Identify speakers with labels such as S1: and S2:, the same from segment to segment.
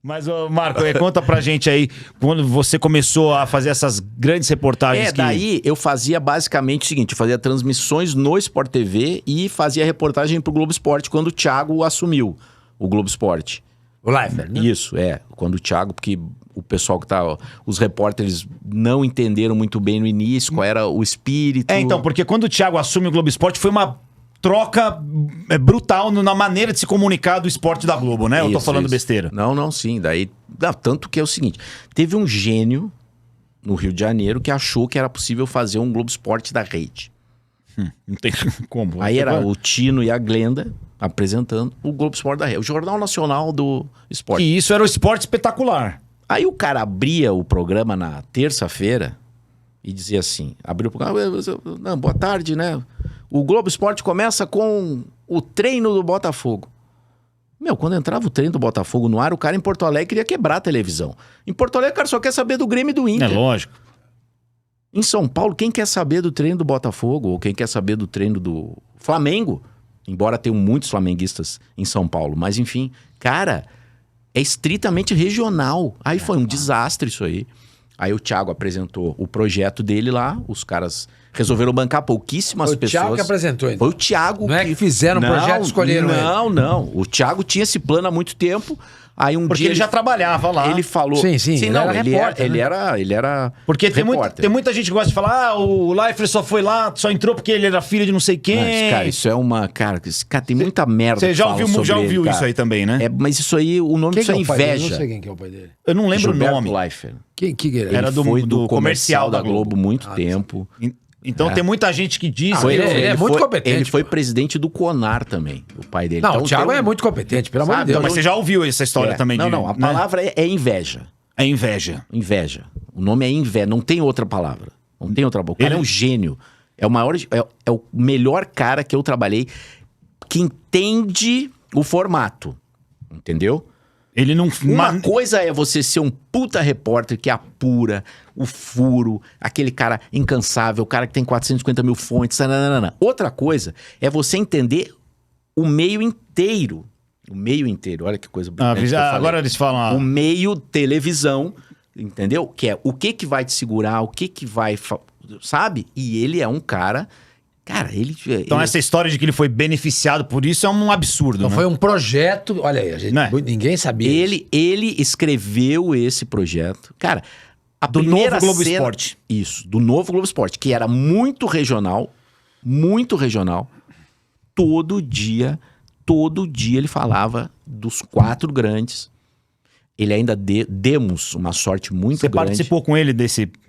S1: Mas, ô, Marco, conta pra gente aí, quando você começou a fazer essas grandes reportagens.
S2: Daí eu fazia basicamente o seguinte, eu fazia transmissões no Sport TV e fazia reportagem pro Globo Esporte quando o Thiago assumiu o Globo Esporte.
S3: O Leifert, né?
S2: Isso, quando o Thiago, porque o pessoal que tá, os repórteres não entenderam muito bem no início qual era o espírito.
S1: Então, porque quando o Thiago assume o Globo Esporte, foi uma troca brutal na maneira de se comunicar do esporte da Globo, né? Eu tô falando besteira.
S2: Não, sim. Daí, tanto que é o seguinte, teve um gênio no Rio de Janeiro que achou que era possível fazer um Globo Esporte da rede.
S1: Não tem como.
S2: Aí era o Tino e a Glenda apresentando o Globo Esporte da rede, o Jornal Nacional do Esporte.
S1: E isso era o esporte espetacular.
S2: Aí o cara abria o programa na terça-feira e dizia assim, abriu o programa, não, boa tarde, né? O Globo Esporte começa com o treino do Botafogo. Quando entrava o treino do Botafogo no ar, o cara em Porto Alegre queria quebrar a televisão. Em Porto Alegre, o cara só quer saber do Grêmio e do Inter.
S1: É lógico.
S2: Em São Paulo, quem quer saber do treino do Botafogo ou quem quer saber do treino do Flamengo? Embora tenham muitos flamenguistas em São Paulo. Mas, enfim, cara, é estritamente regional. Aí foi um desastre isso aí. Aí o Thiago apresentou o projeto dele lá, os caras resolveram bancar pouquíssimas pessoas.
S3: Foi o Thiago que apresentou, então.
S2: Foi o Thiago
S3: Não é que fizeram um projeto e escolheram ele.
S2: Não. O Thiago tinha esse plano há muito tempo. Aí
S1: porque
S2: dia
S1: ele já trabalhava lá.
S2: Ele falou...
S3: Sim, ele
S2: não,
S3: era repórter,
S2: ele era
S1: porque tem muita gente que gosta de falar, o Leifert só foi lá, só entrou porque ele era filho de não sei quem.
S2: Mas, cara, isso é uma... Cara, tem muita merda.
S1: Você já ouviu
S2: ele,
S1: isso aí também, né?
S2: Mas isso aí, o nome disso é inveja.
S3: Eu não sei quem que é o pai dele.
S1: Eu não lembro
S2: Gilberto
S1: o nome.
S2: Leifert.
S3: Quem que era?
S1: Era do comercial da Globo
S2: muito tempo.
S1: Então tem muita gente que diz...
S3: Ele é muito competente.
S2: Ele foi presidente do CONAR também, o pai dele.
S3: Não,
S2: então,
S3: o Thiago é muito competente, pelo amor de Deus.
S1: Mas você já ouviu essa história também?
S2: Não, a palavra é inveja.
S1: É inveja.
S2: Inveja. O nome é inveja, não tem outra palavra. Não tem outra. O cara é um gênio. É o maior, é o melhor cara que eu trabalhei que entende o formato. Entendeu?
S1: Ele não...
S2: Uma coisa é você ser um puta repórter que apura o furo, aquele cara incansável, o cara que tem 450 mil fontes, nananana. Outra coisa é você entender o meio inteiro. O meio inteiro, olha que coisa bonita.
S1: Agora eles falam...
S2: O meio televisão, entendeu? Que é o que vai te segurar, o que vai... Sabe? E ele é um cara... Cara,
S1: Então essa história de que ele foi beneficiado por isso é um absurdo,
S3: Não
S1: né?
S3: foi um projeto... Olha aí, ninguém sabia
S2: Ele escreveu esse projeto. Cara, a
S1: do
S2: primeira
S1: novo Globo
S2: cena,
S1: Esporte.
S2: Isso, do novo Globo Esporte, que era muito regional. Todo dia ele falava dos 4 grandes. Ele ainda demos uma sorte muito grande.
S1: Você participou com ele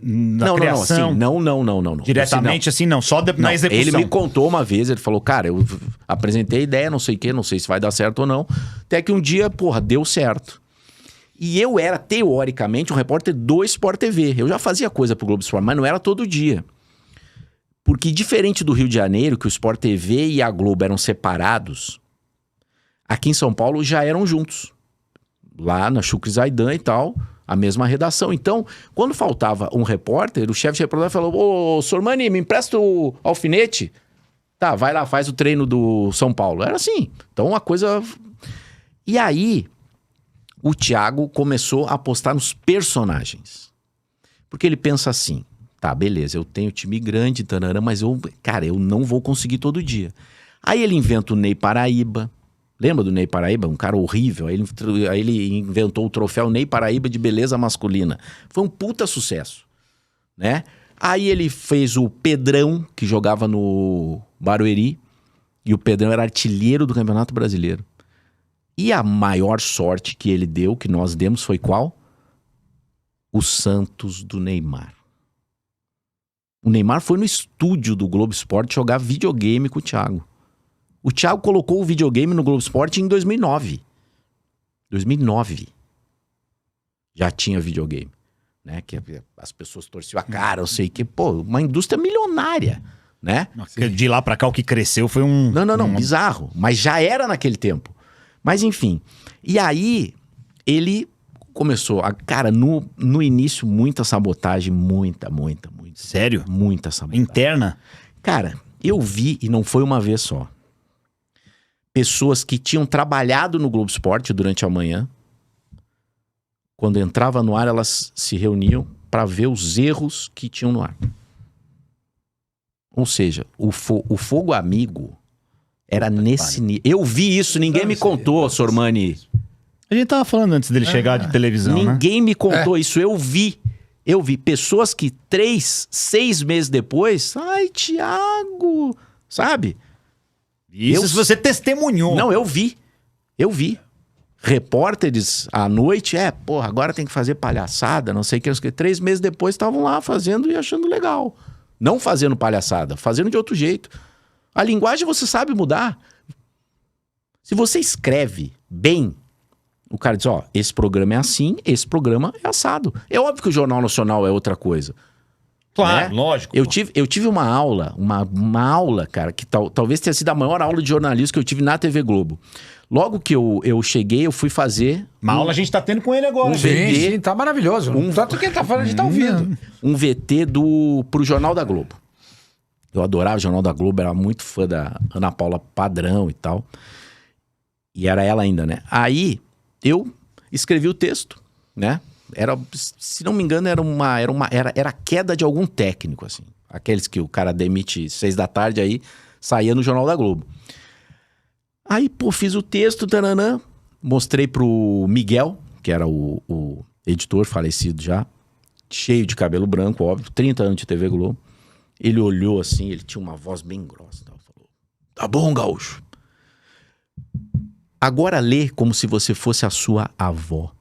S1: na criação?
S2: Não.
S1: Diretamente assim, não. Só na execução.
S2: Ele me contou uma vez, ele falou, cara, eu apresentei a ideia, não sei se vai dar certo ou não. Até que um dia, deu certo. E eu era, teoricamente, um repórter do Sport TV. Eu já fazia coisa pro Globo Esporte, mas não era todo dia. Porque diferente do Rio de Janeiro, que o Sport TV e a Globo eram separados, aqui em São Paulo já eram juntos. Lá na Chucre Zaidan e tal, a mesma redação. Então, quando faltava um repórter, o chefe de reportagem falou, ô, Sormani, me empresta o alfinete? Tá, vai lá, faz o treino do São Paulo. Era assim. Então, uma coisa... E aí, o Thiago começou a apostar nos personagens. Porque ele pensa assim, tá, beleza, eu tenho time grande, tanarã, mas eu não vou conseguir todo dia. Aí ele inventa o Ney Paraíba. Lembra do Ney Paraíba? Um cara horrível. Aí ele inventou o troféu Ney Paraíba de beleza masculina. Foi um puta sucesso, né? Aí ele fez o Pedrão, que jogava no Barueri. E o Pedrão era artilheiro do Campeonato Brasileiro. E a maior sorte que ele deu, que nós demos, foi qual? O Santos do Neymar. O Neymar foi no estúdio do Globo Esporte jogar videogame com o Thiago. O Thiago colocou o videogame no Globo Esporte em 2009. 2009. Já tinha videogame. Né? Que as pessoas torciam a cara, eu sei que... uma indústria milionária, né?
S1: De lá pra cá, o que cresceu foi um...
S2: Não, bizarro. Mas já era naquele tempo. Mas enfim. E aí, ele começou... Cara, no início, muita sabotagem. Muita.
S1: Sério?
S2: Muita sabotagem.
S1: Interna?
S2: Cara, eu vi, e não foi uma vez só, pessoas que tinham trabalhado no Globo Esporte durante a manhã Quando entrava no ar, elas se reuniam para ver os erros que tinham no ar. Ou seja, o fogo amigo era nesse nível. Eu vi isso, ninguém me contou, Sormani.
S1: A gente tava falando antes dele chegar de televisão,
S2: Ninguém me contou isso, eu vi. Eu vi pessoas que 3, 6 meses depois... Ai, Thiago... Sabe?
S1: Isso se você testemunhou.
S2: Não, eu vi. Repórteres à noite, porra, agora tem que fazer palhaçada, não sei o que. 3 meses depois estavam lá fazendo e achando legal. Não fazendo palhaçada, fazendo de outro jeito. A linguagem você sabe mudar. Se você escreve bem, o cara diz, esse programa é assim, esse programa é assado. É óbvio que o Jornal Nacional é outra coisa.
S1: Claro,
S2: né?
S1: lógico.
S2: Eu tive uma aula, uma aula, cara, que talvez tenha sido a maior aula de jornalismo que eu tive na TV Globo. Logo que eu cheguei, eu fui fazer...
S1: Uma aula a gente tá tendo com ele agora.
S3: Sim, tá maravilhoso. Tanto que ele tá falando, a gente tá ouvindo.
S2: Um VT pro Jornal da Globo. Eu adorava o Jornal da Globo, era muito fã da Ana Paula Padrão e tal. E era ela ainda, né? Aí, eu escrevi o texto, né? Se não me engano, era a queda de algum técnico, assim. Aqueles que o cara demite 6 da tarde, aí saía no Jornal da Globo. Aí, fiz o texto, taranã, mostrei pro Miguel, que era o editor falecido já, cheio de cabelo branco, óbvio, 30 anos de TV Globo. Ele olhou assim, ele tinha uma voz bem grossa, então falou, tá bom, gaúcho. Agora lê como se você fosse a sua avó.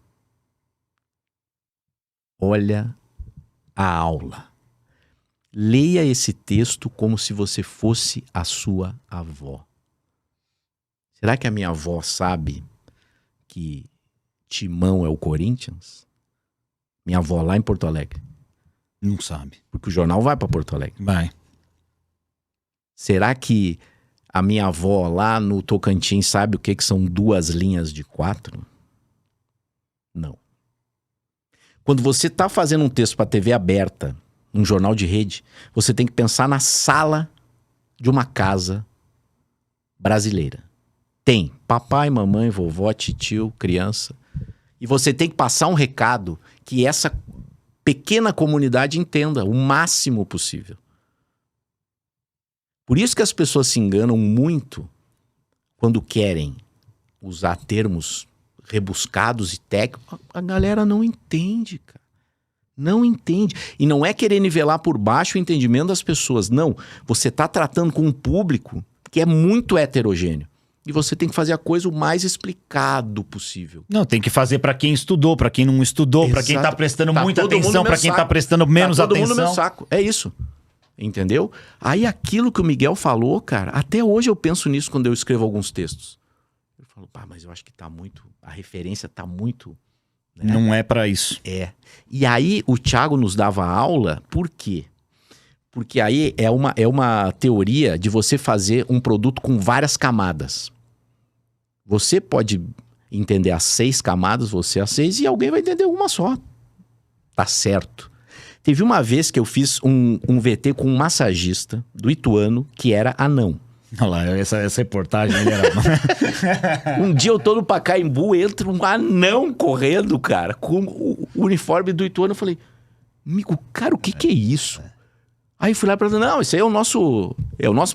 S2: Olha a aula. Leia esse texto como se você fosse a sua avó. Será que a minha avó sabe que Timão é o Corinthians? Minha avó lá em Porto Alegre.
S1: Não sabe.
S2: Porque o jornal vai para Porto Alegre.
S1: Vai.
S2: Será que a minha avó lá no Tocantins sabe o que são 2 linhas de 4? Não. Quando você está fazendo um texto para TV aberta, um jornal de rede, você tem que pensar na sala de uma casa brasileira. Tem papai, mamãe, vovó, titio, criança. E você tem que passar um recado que essa pequena comunidade entenda o máximo possível. Por isso que as pessoas se enganam muito quando querem usar termos rebuscados e técnicos. A galera não entende, cara. Não entende. E não é querer nivelar por baixo o entendimento das pessoas. Não. Você está tratando com um público que é muito heterogêneo. E você tem que fazer a coisa o mais explicado possível.
S1: Não, tem que fazer pra quem estudou, pra quem não estudou, pra quem tá prestando muita atenção, pra quem tá prestando menos atenção.
S2: Todo mundo no meu saco. É isso. Entendeu? Aí aquilo que o Miguel falou, cara, até hoje eu penso nisso quando eu escrevo alguns textos. Eu falo, mas eu acho que tá muito... A referência tá muito... Né?
S1: Não é pra isso.
S2: É. E aí o Thiago nos dava aula, por quê? Porque aí é uma teoria de você fazer um produto com várias camadas. Você pode entender as 6 camadas, você as 6, e alguém vai entender uma só. Tá certo. Teve uma vez que eu fiz um VT com um massagista do Ituano, que era anão.
S1: Olha lá, essa reportagem era...
S2: Um dia eu tô no Pacaembu, entra um anão correndo, cara, com o uniforme do Ituano. Eu falei, amigo, cara, o que é isso? Aí fui lá pra ele, não, esse aí é o nosso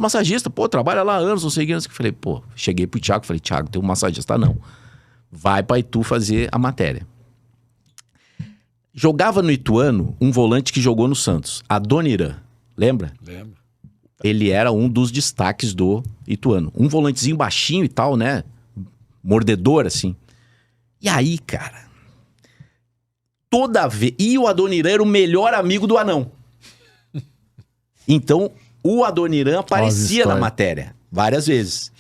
S2: massagista, trabalha lá há anos, não sei o que. Eu falei, cheguei pro Thiago, falei, Thiago, tem um massagista? Não. Vai pra Itu fazer a matéria. Jogava no Ituano um volante que jogou no Santos, Adoniran, lembra?
S3: Lembro.
S2: Ele era um dos destaques do Ituano. Um volantezinho baixinho e tal, né? Mordedor, assim. E aí, cara, toda vez... E o Adoniran era o melhor amigo do anão. Então, o Adoniran aparecia na matéria várias vezes.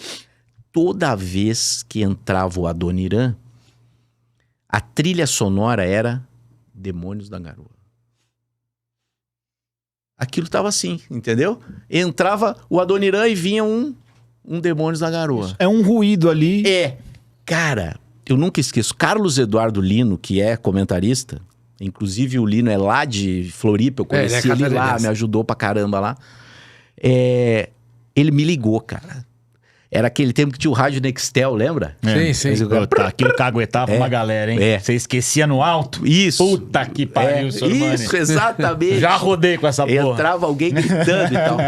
S2: Toda vez que entrava o Adoniran, a trilha sonora era Demônios da Garoa. Aquilo tava assim, entendeu? Entrava o Adoniran e vinha um Demônios da Garoa.
S1: É um ruído ali.
S2: Cara, eu nunca esqueço. Carlos Eduardo Lino, que é comentarista... Inclusive o Lino é lá de Floripa, eu conheci ele lá, me ajudou pra caramba lá. Ele me ligou, cara. Era aquele tempo que tinha o rádio Nextel, lembra?
S3: Sim.
S1: Tá, aquilo caguetava pra uma galera, hein?
S2: É.
S1: Você esquecia no alto?
S2: Isso.
S1: Puta que pariu, Sormani.
S2: Isso, exatamente.
S1: Já rodei com essa porra.
S2: Entrava alguém gritando e tal.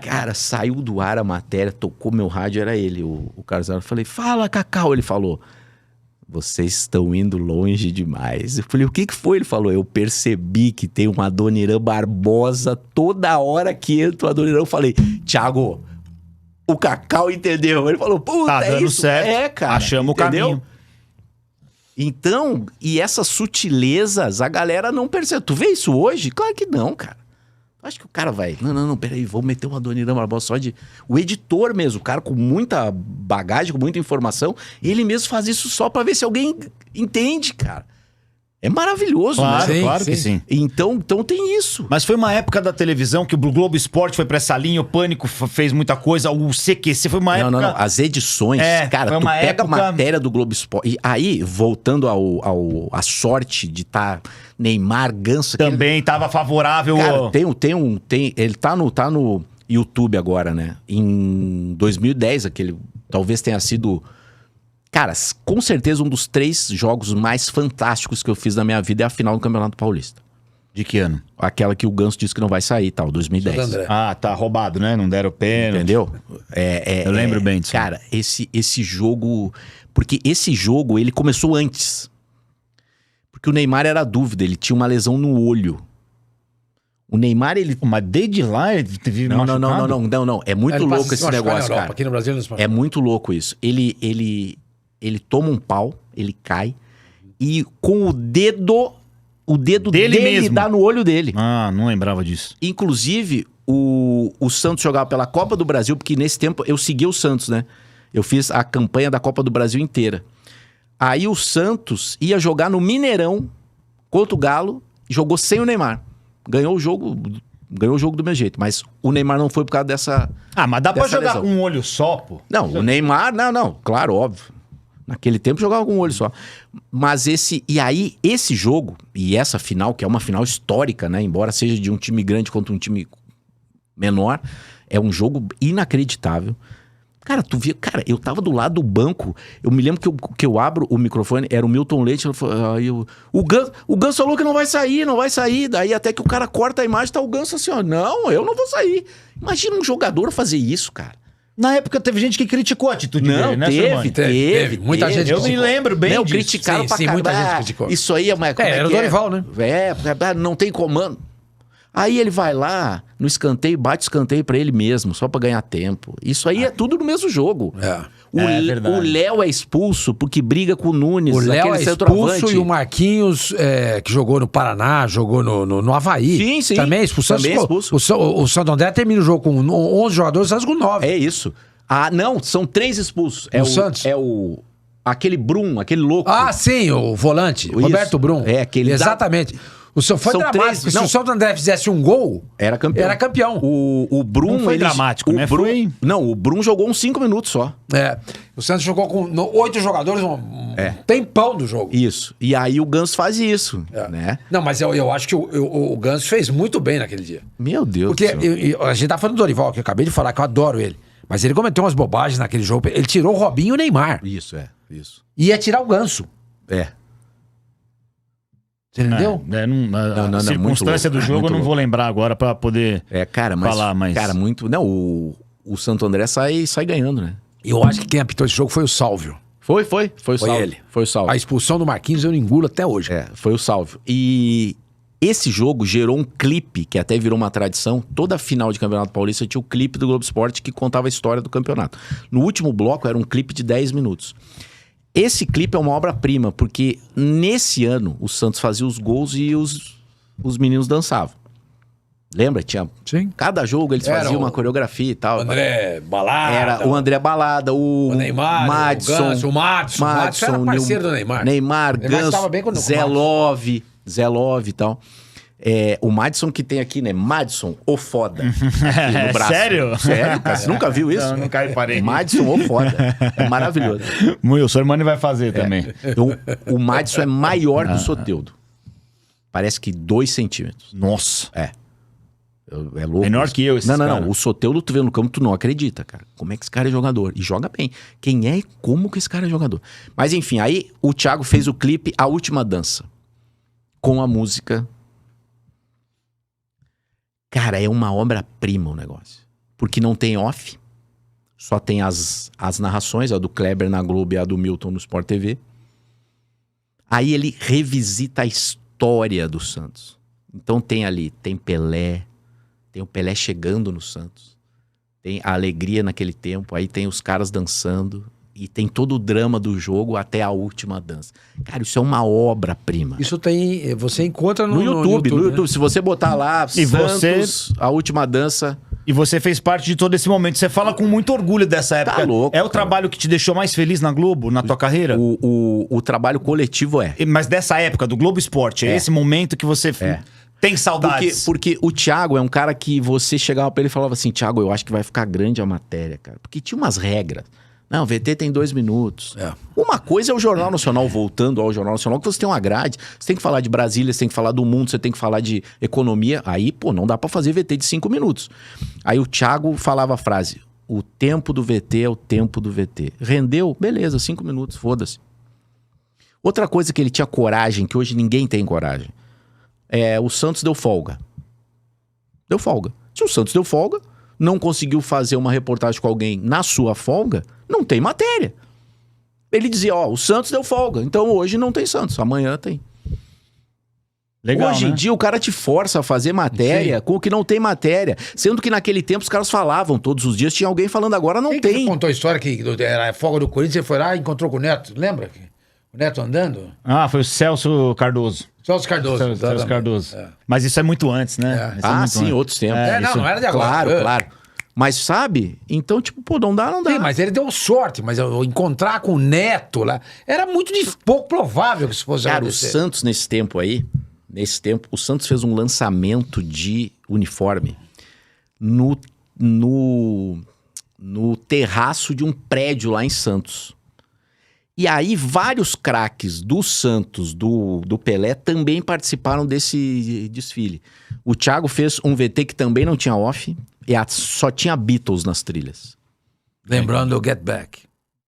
S2: Cara, saiu do ar a matéria, tocou meu rádio, era ele, o Carlos. Eu falei, fala, Cacau. Ele falou, vocês estão indo longe demais. Eu falei, o que foi? Ele falou, eu percebi que tem uma Adoniran Barbosa toda hora que entra o Adoniran. Eu falei, Thiago, o Cacau entendeu. Ele falou, puta,
S1: tá dando
S2: isso.
S1: certo.
S2: Cara.
S1: Achamos o caminho.
S2: Então, e essas sutilezas, a galera não percebe. Tu vê isso hoje? Claro que não, cara. Acho que o cara vai... Não, peraí, vou meter uma Adoniran Barbosa só de... O editor mesmo, o cara com muita bagagem, com muita informação, ele mesmo faz isso só pra ver se alguém entende, cara. É maravilhoso,
S1: Claro,
S2: né?
S1: claro que sim.
S2: Então tem isso.
S1: Mas foi uma época da televisão que o Globo Esporte foi pra essa linha, o Pânico fez muita coisa, o CQC foi uma época...
S2: Não. As edições, cara, tu pega a matéria do Globo Esporte... E aí, voltando à sorte de estar Neymar, Ganso...
S1: Também tava favorável...
S2: Cara, ele tá no YouTube agora, né? Em 2010, talvez tenha sido... Cara, com certeza um dos 3 jogos mais fantásticos que eu fiz na minha vida é a final do Campeonato Paulista.
S1: De que ano?
S2: Aquela que o Ganso disse que não vai sair, tal, 2010.
S1: Ah, tá roubado, né? Não deram pênalti.
S2: Entendeu?
S1: Eu lembro bem disso.
S2: Cara, esse jogo... Porque esse jogo, ele começou antes. Porque o Neymar era dúvida, ele tinha uma lesão no olho. O Neymar, ele...
S1: Mas desde lá ele teve machucado?
S2: Não. É muito louco esse negócio, cara.
S3: Aqui no Brasil não se
S2: É muito louco isso. Ele toma um pau, ele cai, e com o dedo dele
S1: mesmo
S2: dá no olho dele.
S1: Ah, não lembrava disso.
S2: Inclusive, o Santos jogava pela Copa do Brasil, porque nesse tempo eu segui o Santos, né? Eu fiz a campanha da Copa do Brasil inteira. Aí o Santos ia jogar no Mineirão contra o Galo, jogou sem o Neymar. Ganhou o jogo do meu jeito, mas o Neymar não foi por causa dessa...
S1: Ah, mas dá pra jogar
S2: lesão.
S1: com um olho só, pô?
S2: Não, o Neymar, não, claro, óbvio. Naquele tempo jogava com um olho só. Mas esse jogo, e essa final, que é uma final histórica, né? Embora seja de um time grande contra um time menor, é um jogo inacreditável. Cara, tu via... Cara, eu tava do lado do banco, eu me lembro que eu abro o microfone, era o Milton Leite, o Ganso falou que não vai sair, daí até que o cara corta a imagem, tá o Ganso assim, ó, não, eu não vou sair. Imagina um jogador fazer isso, cara.
S1: Na época teve gente que criticou a atitude dele, né, Sormani?
S2: Teve.
S3: Muita gente
S1: Eu me lembro bem disso.
S2: Criticaram pra caramba.
S3: Muita gente criticou.
S2: Isso aí é uma...
S3: era o Dorival, né?
S2: Não tem comando. Aí ele vai lá no escanteio, bate o escanteio pra ele mesmo, só pra ganhar tempo. Isso aí é tudo no mesmo jogo.
S1: Verdade.
S2: O Léo é expulso porque briga com o Nunes,
S3: o Léo
S2: aquele
S3: é
S2: centroavante.
S3: expulso e o Marquinhos, que jogou no Paraná, jogou no Havaí.
S2: Sim.
S3: Também é expulso.
S2: Também é expulso.
S3: O Santo André termina o jogo com 11 jogadores, Santos com 9.
S2: É isso. Ah, não, são 3 expulsos. É
S3: o Santos?
S2: Aquele Brum, aquele louco.
S3: Ah, sim, o volante,
S2: Isso.
S3: Roberto Brum.
S2: É, aquele...
S3: Exatamente. O seu foi
S2: São
S3: dramático,
S2: 3,
S3: porque se
S2: não.
S3: o Santo André fizesse um gol,
S2: Era campeão. O Brum...
S1: Não foi dramático, né? Foi...
S2: Não, o Brum jogou uns 5 minutos só.
S3: O Santos jogou com 8 jogadores, um tempão do jogo.
S2: Isso. E aí o Ganso faz isso, né?
S3: Não, mas eu acho que o Ganso fez muito bem naquele dia.
S2: Meu Deus
S3: Porque
S2: do céu.
S3: a gente tá falando do Dorival, que eu acabei de falar, que eu adoro ele. Mas ele cometeu umas bobagens naquele jogo. Ele tirou o Robinho e o Neymar.
S2: Isso.
S3: Ia tirar o Ganso. Você entendeu?
S1: A circunstância do jogo eu não vou lembrar agora pra poder falar, mas...
S2: Cara, muito... Não, o Santo André sai ganhando, né?
S3: Eu acho que quem apitou esse jogo foi o Sálvio.
S2: Foi o Sálvio.
S3: Ele.
S2: Foi o Sálvio.
S3: A expulsão do Marquinhos eu não engulo até hoje.
S2: Foi o Sálvio. E esse jogo gerou um clipe, que até virou uma tradição. Toda final de Campeonato Paulista tinha o clipe do Globo Esporte que contava a história do campeonato. No último bloco era um clipe de 10 minutos. Esse clipe é uma obra-prima, porque nesse ano o Santos fazia os gols e os meninos dançavam. Lembra? Tinha...
S3: Sim.
S2: Cada jogo eles faziam uma coreografia e tal.
S3: O André Balada.
S2: Era o André Balada, o
S3: Neymar,
S2: Madison,
S3: o Ganso, o Madison. O Madison era parceiro do Neymar.
S2: Neymar, Ganso,
S3: bem com
S2: Zé Love e tal. O Madison que tem aqui, né? Madison, o foda. Aqui no braço.
S1: Sério?
S2: Sério, cara? Você nunca viu isso?
S1: Não, nunca reparei.
S2: Madison, o foda. É maravilhoso.
S1: O Sormani vai fazer também.
S2: Então, o Madison é maior que o Soteldo. Parece que 2 centímetros.
S1: Nossa.
S2: É louco.
S1: Menor
S2: isso.
S1: que eu, esses
S2: Não.
S1: cara.
S2: O Soteldo, tu vê no campo, tu não acredita, cara. Como é que esse cara é jogador? E joga bem. Quem é e como que esse cara é jogador? Mas enfim, aí o Thiago fez o clipe A Última Dança. Com a música. Cara, é uma obra-prima o negócio. Porque não tem off. Só tem as narrações, a do Kleber na Globo e a do Milton no Sport TV. Aí ele revisita a história do Santos. Então tem Pelé, tem o Pelé chegando no Santos, tem a alegria naquele tempo, aí tem os caras dançando e tem todo o drama do jogo até a última dança. Cara, isso é uma obra-prima.
S3: Isso tem... Você encontra
S2: No YouTube,
S3: né?
S2: se você botar lá
S1: E
S2: Santos, a última dança...
S1: E você fez parte de todo esse momento. Você fala com muito orgulho dessa época.
S2: Tá louco,
S1: é o
S2: cara.
S1: trabalho que te deixou mais feliz na Globo, na tua carreira?
S2: O trabalho coletivo é.
S1: Mas dessa época, do Globo Esporte, é esse momento que você tem saudades.
S2: Porque o Thiago é um cara que você chegava pra ele e falava assim, Thiago, eu acho que vai ficar grande a matéria, cara. Porque tinha umas regras. Não, o VT tem 2 minutos.
S3: É.
S2: Uma coisa é o Jornal Nacional, voltando ao Jornal Nacional, que você tem uma grade. Você tem que falar de Brasília, você tem que falar do mundo, você tem que falar de economia. Aí, pô, não dá pra fazer VT de 5 minutos. Aí o Thiago falava a frase, o tempo do VT é o tempo do VT. Rendeu? Beleza, 5 minutos, foda-se. Outra coisa que ele tinha coragem, que hoje ninguém tem coragem, é o Santos deu folga. Deu folga. Se o Santos deu folga, não conseguiu fazer uma reportagem com alguém na sua folga, não tem matéria. Ele dizia, ó, o Santos deu folga, então hoje não tem Santos, amanhã tem.
S1: Legal,
S2: Hoje em
S1: né?
S2: dia o cara te força a fazer matéria
S3: Sim.
S2: com o que não tem matéria. Sendo que naquele tempo os caras falavam todos os dias, tinha alguém falando agora não
S3: Quem
S2: tem.
S3: que contou a história que era a folga do Corinthians, você foi lá e encontrou com o Neto, lembra? O Neto andando?
S1: Ah, foi o Celso Cardoso.
S3: Celso Cardoso.
S1: Celso
S3: exatamente.
S1: Cardoso.
S3: É.
S1: Mas isso é muito antes, né? Isso é
S2: Ah,
S1: muito
S2: sim,
S1: antes.
S2: outros tempos.
S3: Não era de agora.
S2: Claro. Mas sabe? Então, tipo, pô, não dá.
S3: Sim, mas ele deu sorte, mas eu encontrar com o Neto lá, era muito pouco provável que isso fosse
S2: Cara, o
S3: acontecer.
S2: Santos nesse tempo, o Santos fez um lançamento de uniforme no terraço de um prédio lá em Santos. E aí vários craques do Santos, do Pelé, também participaram desse desfile. O Thiago fez um VT que também não tinha off, e só tinha Beatles nas trilhas.
S3: Lembrando o Get Back.